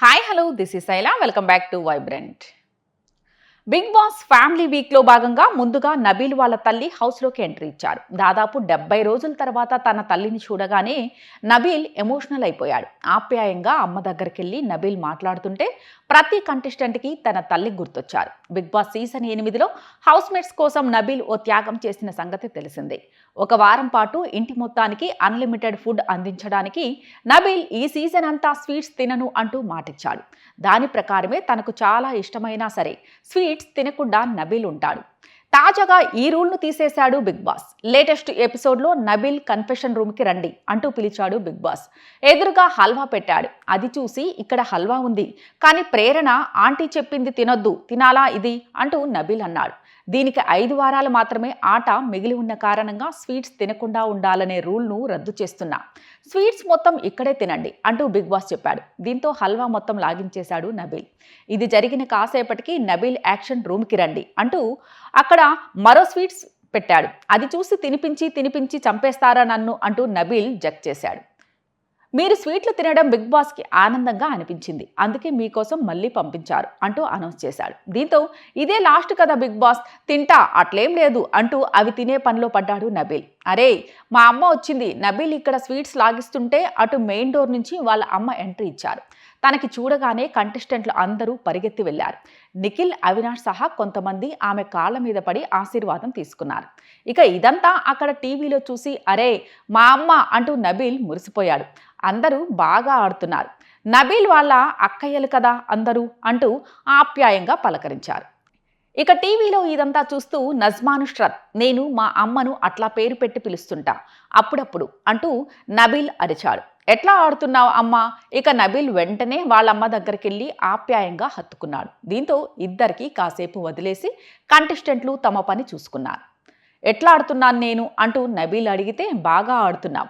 Hi hello this is Shaila welcome back to vibrant. Big boss family వీక్లో భాగంగా ముందుగా నబీల్ వాళ్ళ తల్లి హౌస్లోకి ఎంట్రీ ఇచ్చారు. దాదాపు 70 రోజుల తర్వాత తన తల్లిని చూడగానే నబీల్ ఎమోషనల్ అయిపోయాడు. ఆప్యాయంగా అమ్మ దగ్గరికి వెళ్ళి నబీల్ మాట్లాడుతుంటే ప్రతి కంటెస్టెంట్కి తన తల్లి గుర్తొచ్చారు. బిగ్ బాస్ సీజన్ 8లో హౌస్మేట్స్ కోసం నబీల్ ఓ త్యాగం చేసిన సంగతి తెలిసిందే. ఒక వారం పాటు ఇంటి మొత్తానికి అన్లిమిటెడ్ ఫుడ్ అందించడానికి నబీల్ ఈ సీజన్ అంతా స్వీట్స్ తినను అంటూ మాటిచ్చాడు. దాని ప్రకారమే తనకు చాలా ఇష్టమైనా సరే స్వీట్స్ తినకుండా నబీల్ ఉంటాడు. తాజాగా ఈ రూల్ను తీసేశాడు బిగ్ బాస్. లేటెస్ట్ ఎపిసోడ్లో నబీల్ కన్ఫెషన్ రూమ్కి రండి అంటూ పిలిచాడు బిగ్ బాస్. ఎదురుగా హల్వా పెట్టాడు. అది చూసి ఇక్కడ హల్వా ఉంది, కానీ ప్రేరణ ఆంటీ చెప్పింది తినొద్దు, తినాలా ఇది అంటూ నబీల్ అన్నాడు. దీనికి 5 వారాలు మాత్రమే ఆట మిగిలి ఉన్న కారణంగా స్వీట్స్ తినకుండా ఉండాలనే రూల్ను రద్దు చేస్తున్నా, స్వీట్స్ మొత్తం ఇక్కడే తినండి అంటూ బిగ్ బాస్ చెప్పాడు. దీంతో హల్వా మొత్తం లాగించేశాడు నబీల్. ఇది జరిగిన కాసేపటికి నబీల్ యాక్షన్ రూమ్కి రండి అంటూ అక్కడ మరో స్వీట్స్ పెట్టాడు. అది చూసి తినిపించి చంపేస్తారా నన్ను అంటూ నబీల్ జగ్ చేశాడు. మీరు స్వీట్లు తినడం బిగ్ బాస్కి ఆనందంగా అనిపించింది, అందుకే మీకోసం మళ్ళీ పంపించారు అంటూ అనౌన్స్ చేశాడు. దీంతో ఇదే లాస్ట్ కదా బిగ్ బాస్, తింటా అట్లేం లేదు అంటూ అవి తినే పనిలో పడ్డాడు నబీల్. అరే మా అమ్మ వచ్చింది, నబీల్ ఇక్కడ స్వీట్స్ లాగిస్తుంటే అటు మెయిన్ డోర్ నుంచి వాళ్ళ అమ్మ ఎంట్రీ ఇచ్చారు. తనకి చూడగానే కంటెస్టెంట్లు అందరూ పరిగెత్తి వెళ్లారు. నిఖిల్, అవినాష్ సహా కొంతమంది ఆమె కాళ్ళ మీద పడి ఆశీర్వాదం తీసుకున్నారు. ఇక ఇదంతా అక్కడ టీవీలో చూసి అరే మా అమ్మ అంటూ నబీల్ మురిసిపోయాడు. అందరూ బాగా ఆడుతున్నారు, నబీల్ వాళ్ళ అక్కయ్యలు కదా అందరూ అంటూ ఆప్యాయంగా పలకరించారు. ఇక టీవీలో ఇదంతా చూస్తూ నజ్మానుష్రత్, నేను మా అమ్మను అట్లా పేరు పెట్టి పిలుస్తుంటా అప్పుడప్పుడు అంటూ నబీల్ అరిచాడు. ఎట్లా ఆడుతున్నావు అమ్మా? ఇక నబీల్ వెంటనే వాళ్ళమ్మ దగ్గరికి వెళ్ళి ఆప్యాయంగా హత్తుకున్నాడు. దీంతో ఇద్దరికి కాసేపు వదిలేసి కంటెస్టెంట్లు తమ పని చూసుకున్నారు. ఎట్లా ఆడుతున్నాను నేను అంటూ నబీల్ అడిగితే బాగా ఆడుతున్నాం,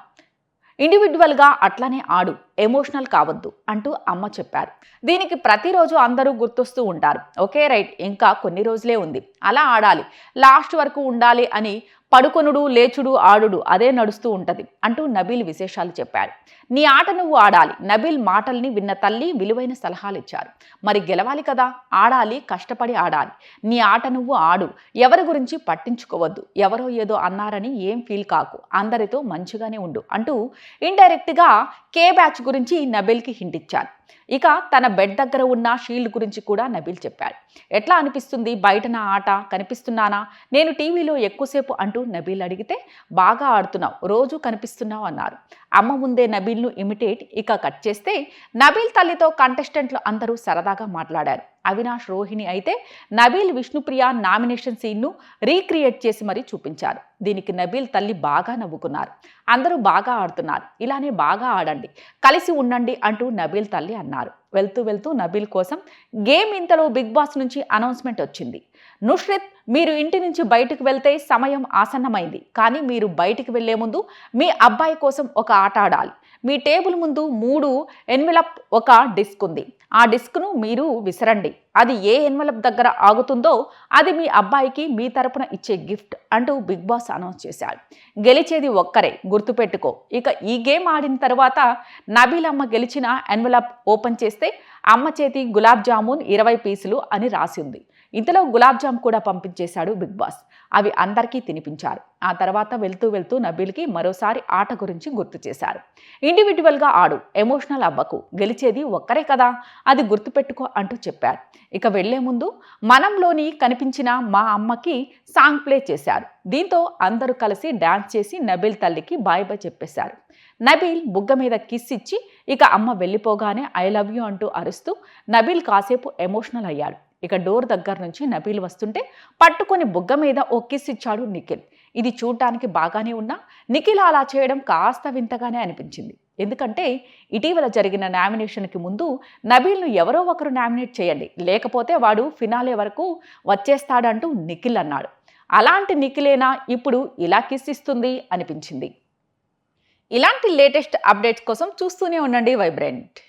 ఇండివిజువల్గా అట్లనే ఆడు, ఎమోషనల్ కావద్దు అంటూ అమ్మ చెప్పారు. దీనికి ప్రతిరోజు అందరూ గుర్తొస్తూ ఉంటారు. ఓకే రైట్, ఇంకా కొన్ని రోజులే ఉంది, అలా ఆడాలి, లాస్ట్ వరకు ఉండాలి అని పడుకొనుడు లేచుడు ఆడుడు అదే నడుస్తూ ఉంటది అంటూ నబీల్ విశేషాలు చెప్పాడు. నీ ఆట నువ్వు ఆడాలి. నబీల్ మాటల్ని విన్న తల్లి విలువైన సలహాలు ఇచ్చారు. మరి గెలవాలి కదా, ఆడాలి, కష్టపడి ఆడాలి. నీ ఆట నువ్వు ఆడు, ఎవరి గురించి పట్టించుకోవద్దు, ఎవరో ఏదో అన్నారని ఏం ఫీల్ కాకు, అందరితో మంచిగానే ఉండు అంటూ ఇండైరెక్ట్గా కే బ్యాచ్ గురించి నబీల్కి హింట్ ఇచ్చారు. ఇక తన బెడ్ దగ్గర ఉన్న షీల్డ్ గురించి కూడా నబీల్ చెప్పాడు. ఎట్లా అనిపిస్తుంది బయట నా ఆట, కనిపిస్తున్నానా నేను టీవీలో ఎక్కువసేపు అంటూ నబీల్ అడిగితే బాగా ఆడుతున్నావు, రోజు కనిపిస్తున్నావు అన్నారు. అమ్మ ముందే నబీల్ను ఇమిటేట్. ఇక కట్ చేస్తే నబీల్ తల్లితో కంటెస్టెంట్లు అందరూ సరదాగా మాట్లాడారు. అవినాష్, రోహిణి అయితే నబీల్ విష్ణుప్రియ నామినేషన్ సీన్ను రీక్రియేట్ చేసి మరీ చూపించారు. దీనికి నబీల్ తల్లి బాగా నవ్వుకున్నారు. అందరూ బాగా ఆడుతున్నారు, ఇలానే బాగా ఆడండి, కలిసి ఉండండి అంటూ నబీల్ తల్లి అన్నారు. వెళ్తూ నబీల్ కోసం గేమ్ ఇంతలో బిగ్ బాస్ నుంచి అనౌన్స్మెంట్ వచ్చింది. నుష్రిత్, మీరు ఇంటి నుంచి బయటకు వెళ్తే సమయం ఆసన్నమైంది, కానీ మీరు బయటికి వెళ్లే ముందు మీ అబ్బాయి కోసం ఒక ఆట ఆడాలి. మీ టేబుల్ ముందు 3 ఎన్వెలప్ ఒక డిస్క్ ఉంది, ఆ డిస్క్ను మీరు విసరండి. అది ఏ ఎన్వెలప్ దగ్గర ఆగుతుందో అది మీ అబ్బాయికి మీ తరపున ఇచ్చే గిఫ్ట్ అంటూ బిగ్ బాస్ అనౌన్స్ చేశాడు. గెలిచేది ఒక్కరే, గుర్తుపెట్టుకో. ఇక ఈ గేమ్ ఆడిన తర్వాత నబీల్ అమ్మ గెలిచిన ఎన్వెలప్ ఓపెన్ చేస్తే అమ్మ చేతి గులాబ్ జామున్ 20 పీసులు అని రాసి ఉంది. ఇంతలో గులాబ్ జామ్ కూడా పంపించేశాడు బిగ్ బాస్. అవి అందరికీ తినిపించారు. ఆ తర్వాత వెళ్తూ నబీల్కి మరోసారి ఆట గురించి గుర్తు చేశారు. ఇండివిజువల్గా ఆడు, ఎమోషనల్ అవ్వకు, గెలిచేది ఒక్కరే కదా, అది గుర్తుపెట్టుకో అంటూ చెప్పారు. ఇక వెళ్లే ముందు మనంలోని కనిపించిన మా అమ్మకి సాంగ్ ప్లే చేశారు. దీంతో అందరూ కలిసి డాన్స్ చేసి నబీల్ తల్లికి బాయ్ బాయ్ చెప్పేశారు. నబీల్ బుగ్గ మీద కిస్ ఇచ్చి ఇక అమ్మ వెళ్ళిపోగానే ఐ లవ్ యూ అంటూ అరుస్తూ నబీల్ కాసేపు ఎమోషనల్ అయ్యాడు. ఇక డోర్ దగ్గర నుంచి నబీల్ వస్తుంటే పట్టుకొని బుగ్గ మీద ఓ కిస్ ఇచ్చాడు నిఖిల్. ఇది చూడటానికి బాగానే ఉన్నా నిఖిల్ అలా చేయడం కాస్త వింతగానే అనిపించింది. ఎందుకంటే ఇటీవల జరిగిన నామినేషన్కి ముందు నబీల్ను ఎవరో ఒకరు నామినేట్ చేయండి, లేకపోతే వాడు ఫినాలే వరకు వచ్చేస్తాడంటూ నిఖిల్ అన్నాడు. అలాంటి నిఖిలేనా ఇప్పుడు ఇలా కిస్ ఇస్తుంది అనిపించింది. ఇలాంటి లేటెస్ట్ అప్డేట్స్ కోసం చూస్తూనే ఉండండి వైబ్రెంట్.